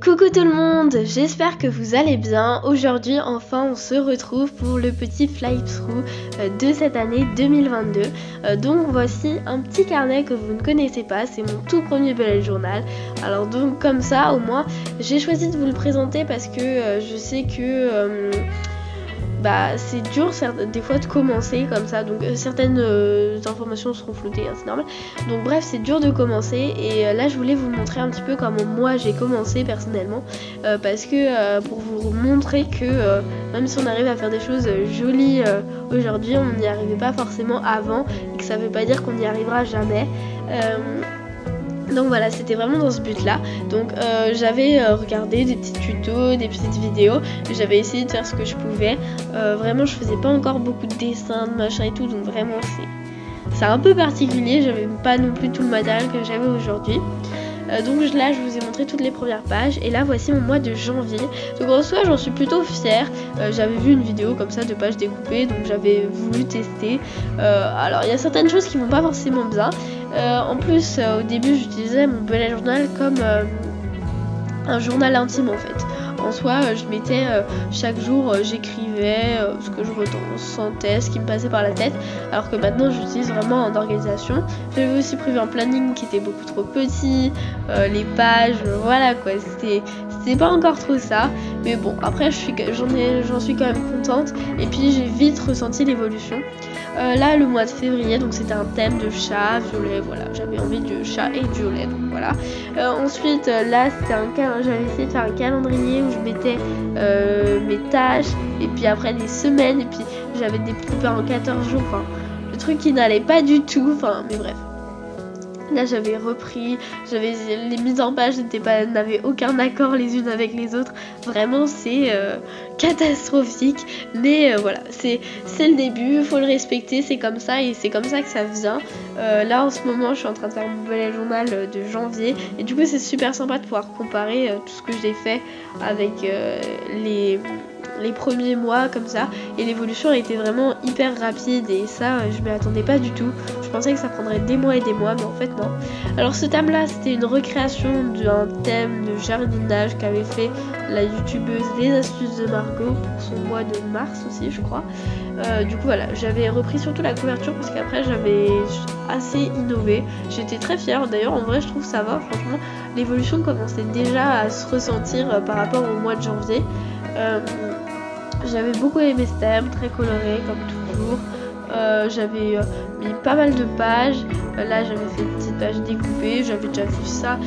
Coucou tout le monde, j'espère que vous allez bien. Aujourd'hui enfin on se retrouve pour le petit fly-through de cette année 2022. Donc voici un petit carnet que vous ne connaissez pas, c'est mon tout premier bullet journal. Alors donc comme ça au moins j'ai choisi de vous le présenter parce que je sais que c'est dur des fois de commencer comme ça, donc certaines informations seront floutées, hein, c'est normal. Donc bref, c'est dur de commencer et là je voulais vous montrer un petit peu comment moi j'ai commencé personnellement, parce que pour vous montrer que même si on arrive à faire des choses jolies aujourd'hui, on n'y arrivait pas forcément avant et que ça veut pas dire qu'on n'y arrivera jamais. Donc voilà, c'était vraiment dans ce but là. Donc j'avais regardé des petits tutos, des petites vidéos, j'avais essayé de faire ce que je pouvais. Vraiment je faisais pas encore beaucoup de dessins, de machin et tout, donc vraiment c'est un peu particulier, j'avais pas non plus tout le matériel que j'avais aujourd'hui. Donc là je vous ai montré toutes les premières pages et là voici mon mois de janvier. Donc en soi j'en suis plutôt fière. J'avais vu une vidéo comme ça de pages découpées, donc j'avais voulu tester. Alors il y a certaines choses qui vont pas forcément bien. En plus au début j'utilisais mon bullet journal comme un journal intime en fait. En soi je mettais chaque jour j'écrivais ce que je ressentais, ce qui me passait par la tête, alors que maintenant j'utilise vraiment en organisation. J'avais aussi prévu un planning qui était beaucoup trop petit, les pages, voilà quoi, c'était pas encore trop ça, mais bon après j'en suis quand même contente et puis j'ai vite ressenti l'évolution. Là le mois de février, donc c'était un thème de chat, violet, voilà, j'avais envie de chat et de violet, donc voilà. Ensuite là j'avais essayé de faire un calendrier où je mettais mes tâches et puis après des semaines et puis j'avais découpé en 14 jours, enfin le truc qui n'allait pas du tout, enfin mais bref. Là j'avais repris, les mises en page n'avaient aucun accord les unes avec les autres, vraiment c'est catastrophique, mais voilà, c'est le début, faut le respecter, c'est comme ça et c'est comme ça que ça vient. Là en ce moment je suis en train de faire mon bullet journal de janvier et du coup c'est super sympa de pouvoir comparer tout ce que j'ai fait avec les premiers mois comme ça, et l'évolution a été vraiment hyper rapide et ça je m'y attendais pas du tout. Je pensais que ça prendrait des mois et des mois, mais en fait non. Alors ce thème là c'était une recréation d'un thème de jardinage qu'avait fait la youtubeuse Les Astuces de Margot pour son mois de mars aussi je crois. Du coup voilà, j'avais repris surtout la couverture parce qu'après j'avais assez innové, j'étais très fière. D'ailleurs en vrai je trouve ça va, franchement l'évolution commençait déjà à se ressentir par rapport au mois de janvier. J'avais beaucoup aimé ce thème, très coloré comme toujours. J'avais mis pas mal de pages. Là j'avais fait une petite page découpée, j'avais déjà vu ça.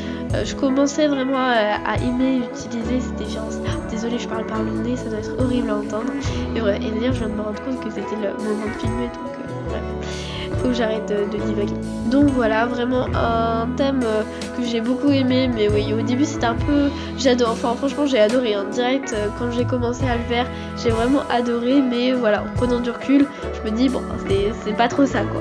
Je commençais vraiment à aimer utiliser cette défiance. Désolée, je parle par le nez, ça doit être horrible à entendre. Et ouais, et d'ailleurs je viens de me rendre compte que c'était le moment de filmer, donc bref. Faut que j'arrête de divaguer. Donc voilà, vraiment un thème que j'ai beaucoup aimé, mais oui, au début c'était un peu... J'adore, enfin franchement j'ai adoré, hein. Direct quand j'ai commencé à le faire, j'ai vraiment adoré, mais voilà, en prenant du recul, je me dis bon, c'est pas trop ça quoi.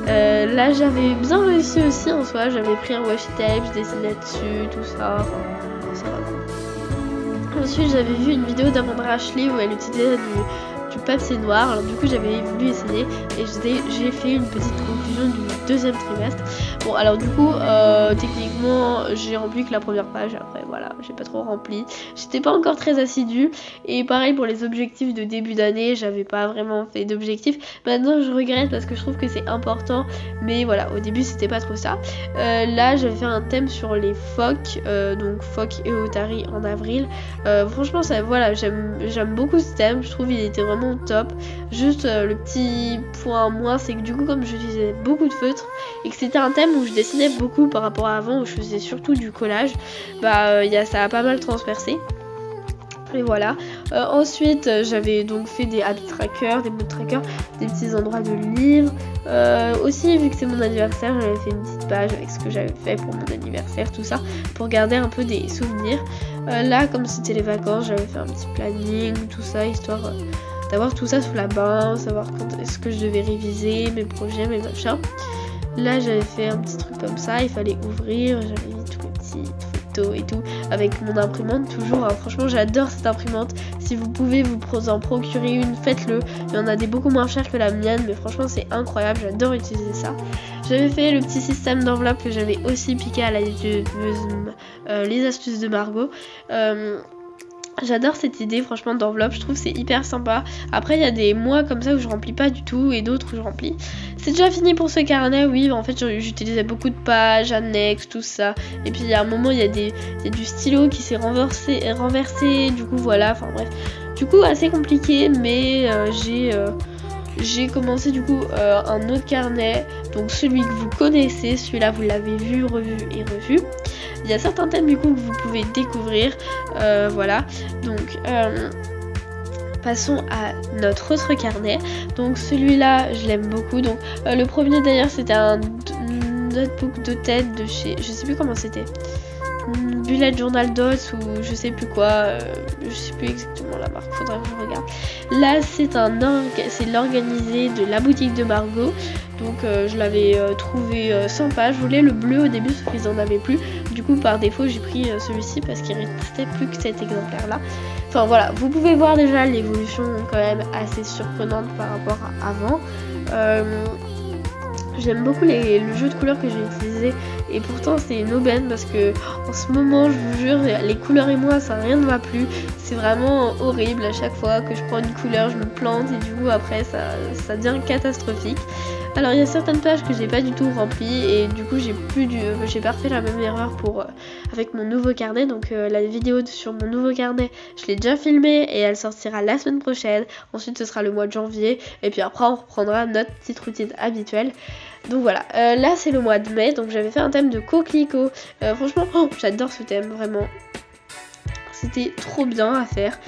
Là j'avais bien réussi aussi en soi, j'avais pris un washi tape, je dessinais dessus, tout ça, enfin ça va quoi. Ensuite j'avais vu une vidéo d'Amanda Ashley où elle utilisait du papier noir, alors du coup j'avais voulu essayer et j'ai fait une petite conclusion du deuxième trimestre. Bon alors du coup techniquement j'ai rempli que la première page, après voilà j'ai pas trop rempli, j'étais pas encore très assidue et pareil pour les objectifs de début d'année, j'avais pas vraiment fait d'objectifs. Maintenant je regrette parce que je trouve que c'est important, mais voilà au début c'était pas trop ça. Là j'avais fait un thème sur les phoques, donc phoques et otaries en avril. Franchement ça, voilà, j'aime beaucoup ce thème, je trouve il était vraiment top. Juste le petit point moins c'est que du coup comme j'utilisais beaucoup de feutres et que c'était un thème où je dessinais beaucoup par rapport à avant où je faisais surtout du collage, ça a pas mal transpercé. Et voilà. Ensuite j'avais donc fait des habit trackers, des mood trackers, des petits endroits de livres. Aussi vu que c'est mon anniversaire, j'avais fait une petite page avec ce que j'avais fait pour mon anniversaire, tout ça, pour garder un peu des souvenirs. Là comme c'était les vacances, j'avais fait un petit planning, tout ça, histoire d'avoir tout ça sous la main, savoir quand est-ce que je devais réviser, mes projets, mes machins. Là j'avais fait un petit truc comme ça, il fallait ouvrir, j'avais mis tous les petites photos et tout, avec mon imprimante toujours, hein. Franchement j'adore cette imprimante, si vous pouvez vous en procurer une, faites-le, il y en a des beaucoup moins chères que la mienne, mais franchement c'est incroyable, j'adore utiliser ça. J'avais fait le petit système d'enveloppe que j'avais aussi piqué à la youtubeuse les astuces de Margot. J'adore cette idée franchement d'enveloppe, je trouve que c'est hyper sympa. Après il y a des mois comme ça où je remplis pas du tout et d'autres où je remplis. C'est déjà fini pour ce carnet, oui, en fait j'utilisais beaucoup de pages, annexes, tout ça. Et puis il y a un moment il y a du stylo qui s'est renversé, du coup voilà, enfin bref. Du coup assez compliqué, mais j'ai commencé du coup un autre carnet, donc celui que vous connaissez, celui-là vous l'avez vu, revu et revu. Il y a certains thèmes du coup que vous pouvez découvrir, voilà, donc passons à notre autre carnet. Donc celui-là je l'aime beaucoup, donc le premier d'ailleurs c'était un notebook de tête de chez, je sais plus comment c'était, Bullet Journal Dots ou je sais plus quoi, je sais plus exactement la marque, faudrait que je regarde. Là c'est l'organisé de la boutique de Margot, donc je l'avais trouvé sympa. Je voulais le bleu au début sauf qu'ils en avaient plus, du coup par défaut j'ai pris celui-ci parce qu'il restait plus que cet exemplaire là. Enfin voilà, vous pouvez voir déjà l'évolution quand même assez surprenante par rapport à avant. J'aime beaucoup le jeu de couleurs que j'ai utilisé et pourtant c'est une aubaine parce que en ce moment je vous jure les couleurs et moi ça rien ne va plus, c'est vraiment horrible. À chaque fois que je prends une couleur je me plante et du coup après ça devient catastrophique. Alors il y a certaines pages que j'ai pas du tout remplies et du coup j'ai pas refait la même erreur avec mon nouveau carnet. Donc la vidéo sur mon nouveau carnet je l'ai déjà filmée et elle sortira la semaine prochaine. Ensuite ce sera le mois de janvier et puis après on reprendra notre petite routine habituelle. Donc voilà, là c'est le mois de mai, donc j'avais fait un thème de coquelicot. Franchement, j'adore ce thème, vraiment. C'était trop bien à faire,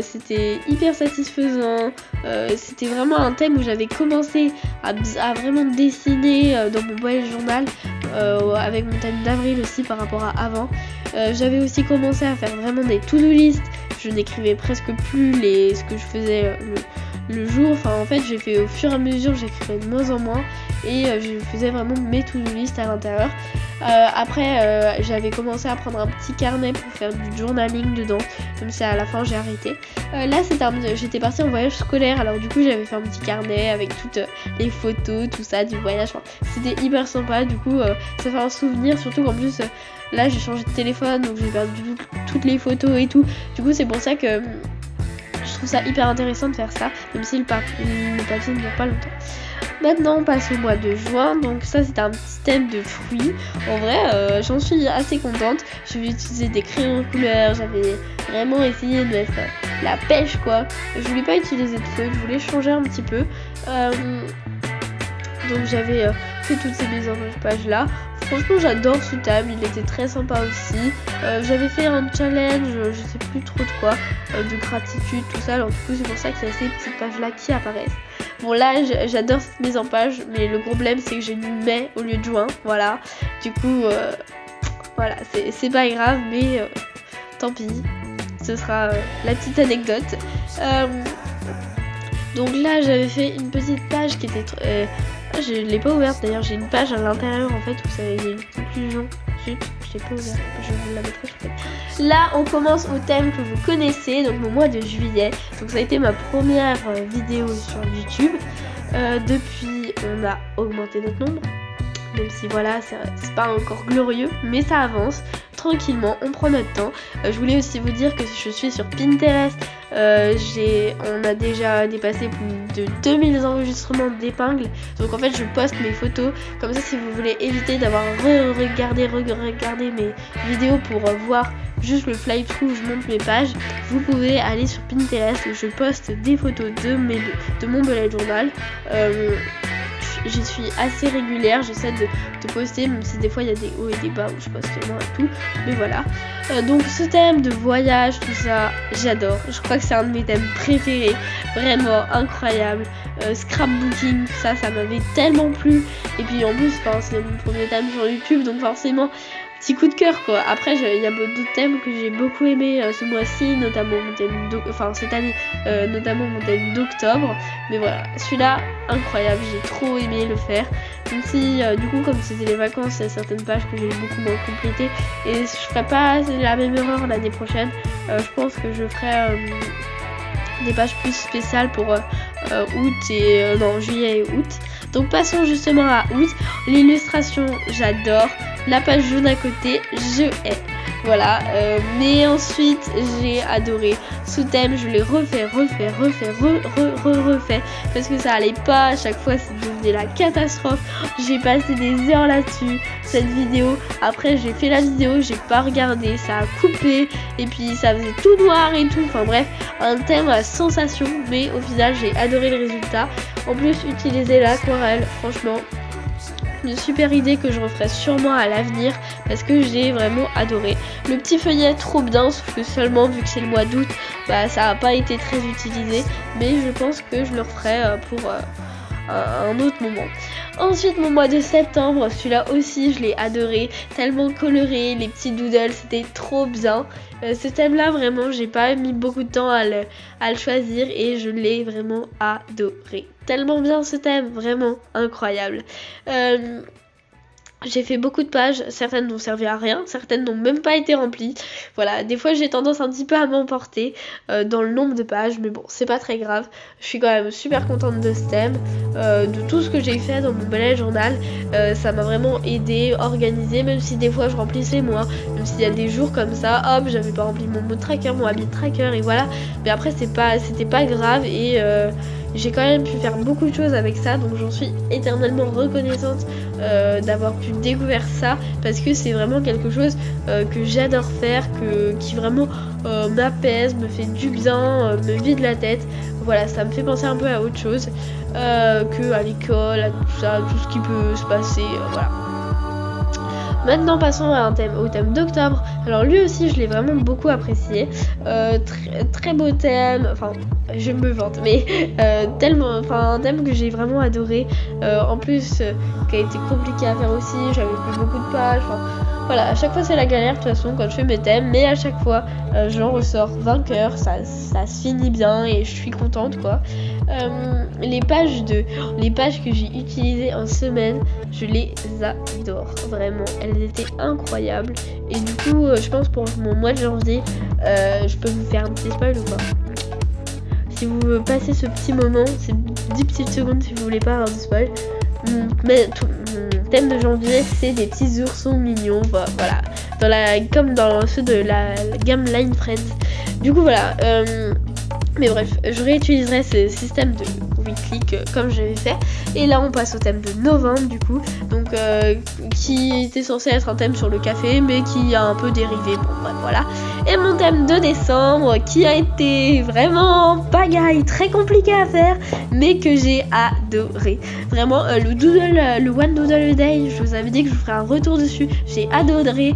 c'était hyper satisfaisant, c'était vraiment un thème où j'avais commencé à vraiment dessiner dans mon bullet journal, avec mon thème d'avril aussi par rapport à avant. J'avais aussi commencé à faire vraiment des to-do list, je n'écrivais presque plus ce que je faisais le jour, enfin en fait j'ai fait au fur et à mesure, j'écrivais de moins en moins et je faisais vraiment mes to-do list à l'intérieur. Après j'avais commencé à prendre un petit carnet pour faire du journaling dedans, même si à la fin j'ai arrêté. Là j'étais partie en voyage scolaire, alors du coup j'avais fait un petit carnet avec toutes les photos, tout ça du voyage, enfin, c'était hyper sympa, du coup ça fait un souvenir, surtout qu'en plus là j'ai changé de téléphone donc j'ai perdu toutes les photos et tout, du coup c'est pour ça que je trouve ça hyper intéressant de faire ça, même si le papier ne dure pas longtemps. Maintenant on passe au mois de juin, donc ça c'est un petit thème de fruits. En vrai j'en suis assez contente, je vais utiliser des crayons de couleur, j'avais vraiment essayé de mettre la pêche quoi. Je voulais pas utiliser de feuilles, je voulais changer un petit peu. Donc j'avais fait toutes ces mises en page là. Franchement j'adore ce thème, il était très sympa aussi. J'avais fait un challenge, je sais plus trop de quoi, de gratitude, tout ça. Alors du coup c'est pour ça qu'il y a ces petites pages là qui apparaissent. Bon là j'adore cette mise en page, mais le problème c'est que j'ai mis mai au lieu de juin, voilà. Du coup voilà, c'est pas grave, mais tant pis, ce sera la petite anecdote. Donc là j'avais fait une petite page qui était... je l'ai pas ouverte d'ailleurs, j'ai une page à l'intérieur en fait où ça y a une conclusion. Zut, je l'ai pas ouverte, je vous la mettrai peut-être. Là on commence au thème que vous connaissez, donc au mois de juillet. Donc ça a été ma première vidéo sur YouTube. Depuis on a augmenté notre nombre, même si voilà c'est pas encore glorieux, mais ça avance tranquillement, on prend notre temps. Je voulais aussi vous dire que je suis sur Pinterest. On a déjà dépassé plus de 2000 enregistrements d'épingles. Donc en fait je poste mes photos. Comme ça si vous voulez éviter d'avoir regardé mes vidéos pour voir juste le fly-through où je monte mes pages, vous pouvez aller sur Pinterest où je poste des photos de mon bullet journal. Je suis assez régulière, j'essaie de poster, même si des fois il y a des hauts et des bas où je poste moins et tout, mais voilà. Donc ce thème de voyage, tout ça, j'adore, je crois que c'est un de mes thèmes préférés, vraiment incroyable. Scrapbooking, tout ça, ça m'avait tellement plu, et puis en plus, c'est mon premier thème sur YouTube, donc forcément, petit coup de cœur quoi. Après il y a d'autres thèmes que j'ai beaucoup aimé ce mois-ci, notamment mon thème cette année, notamment mon thème d'octobre. Mais voilà, celui-là incroyable, j'ai trop aimé le faire. Même si du coup comme c'était les vacances, il y a certaines pages que j'ai beaucoup moins complétées et je ferai pas la même erreur l'année prochaine. Je pense que je ferai des pages plus spéciales pour juillet et août. Donc passons justement à août. L'illustration, j'adore. La page jaune à côté, je hais. voilà, mais ensuite j'ai adoré ce thème, je l'ai refait parce que ça allait pas, à chaque fois c'est devenu la catastrophe. J'ai passé des heures là-dessus, cette vidéo. Après j'ai fait la vidéo, j'ai pas regardé, ça a coupé et puis ça faisait tout noir et tout, enfin bref, un thème à sensation, mais au final j'ai adoré le résultat. En plus utiliser l'aquarelle, franchement une super idée que je referai sûrement à l'avenir parce que j'ai vraiment adoré. Le petit feuillet trop bien, sauf que seulement vu que c'est le mois d'août, bah ça n'a pas été très utilisé, mais je pense que je le referai pour un autre moment. Ensuite mon mois de septembre, celui-là aussi je l'ai adoré, tellement coloré, les petits doodles c'était trop bien. Ce thème là vraiment j'ai pas mis beaucoup de temps à le choisir et je l'ai vraiment adoré. Tellement bien ce thème, vraiment incroyable. J'ai fait beaucoup de pages, certaines n'ont servi à rien, certaines n'ont même pas été remplies. Voilà, des fois j'ai tendance un petit peu à m'emporter dans le nombre de pages, mais bon, c'est pas très grave. Je suis quand même super contente de ce thème, de tout ce que j'ai fait dans mon bullet journal. Ça m'a vraiment aidé, organisé, même si des fois je remplissais moins, même s'il y a des jours comme ça, hop, j'avais pas rempli mon mot tracker, mon habit tracker, et voilà. Mais après c'était pas grave et j'ai quand même pu faire beaucoup de choses avec ça, donc j'en suis éternellement reconnaissante d'avoir pu découvrir ça, parce que c'est vraiment quelque chose que j'adore faire, qui vraiment m'apaise, me fait du bien, me vide la tête. Voilà, ça me fait penser un peu à autre chose que à l'école, à tout ça, tout ce qui peut se passer, voilà. Maintenant passons au thème d'octobre. Alors lui aussi je l'ai vraiment beaucoup apprécié, très beau thème, enfin je me vante, mais un thème que j'ai vraiment adoré, en plus qui a été compliqué à faire aussi, j'avais fait beaucoup de pages, voilà, à chaque fois c'est la galère de toute façon quand je fais mes thèmes, mais à chaque fois j'en ressors vainqueur, ça se finit bien et je suis contente quoi. Les pages que j'ai utilisées en semaine, je les adore, vraiment, elles étaient incroyables. Et du coup, je pense pour mon mois de janvier, je peux vous faire un petit spoil ou pas? Si vous passez ce petit moment, ces 10 petites secondes si vous voulez pas avoir de spoil, mon thème de janvier c'est des petits oursons mignons, voilà, comme dans ceux de la gamme Line Friends. Du coup voilà, mais bref, je réutiliserai ce système de oui-click comme j'avais fait. Et là on passe au thème de novembre du coup, donc qui était censé être un thème sur le café mais qui a un peu dérivé, bon bref voilà. Et mon thème de décembre qui a été vraiment pagaille, très compliqué à faire, mais que j'ai adoré. Vraiment le One Doodle a Day, je vous avais dit que je vous ferai un retour dessus, j'ai adoré.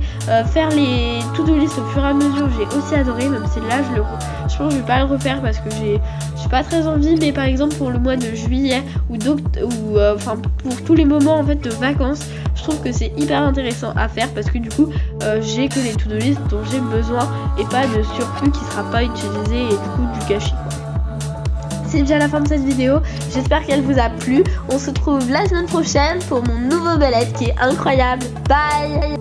Faire les to-do list au fur et à mesure, j'ai aussi adoré, même si là je pense que je vais pas le refaire parce que j'ai pas très envie, mais par exemple pour le mois de juillet ou pour tous les moments en fait de vacances, je trouve que c'est hyper intéressant à faire parce que du coup j'ai que les to-do list dont j'ai besoin et pas de surplus qui sera pas utilisé et du coup du gâchis quoi. C'est déjà la fin de cette vidéo, j'espère qu'elle vous a plu. On se retrouve la semaine prochaine pour mon nouveau bullet qui est incroyable. Bye.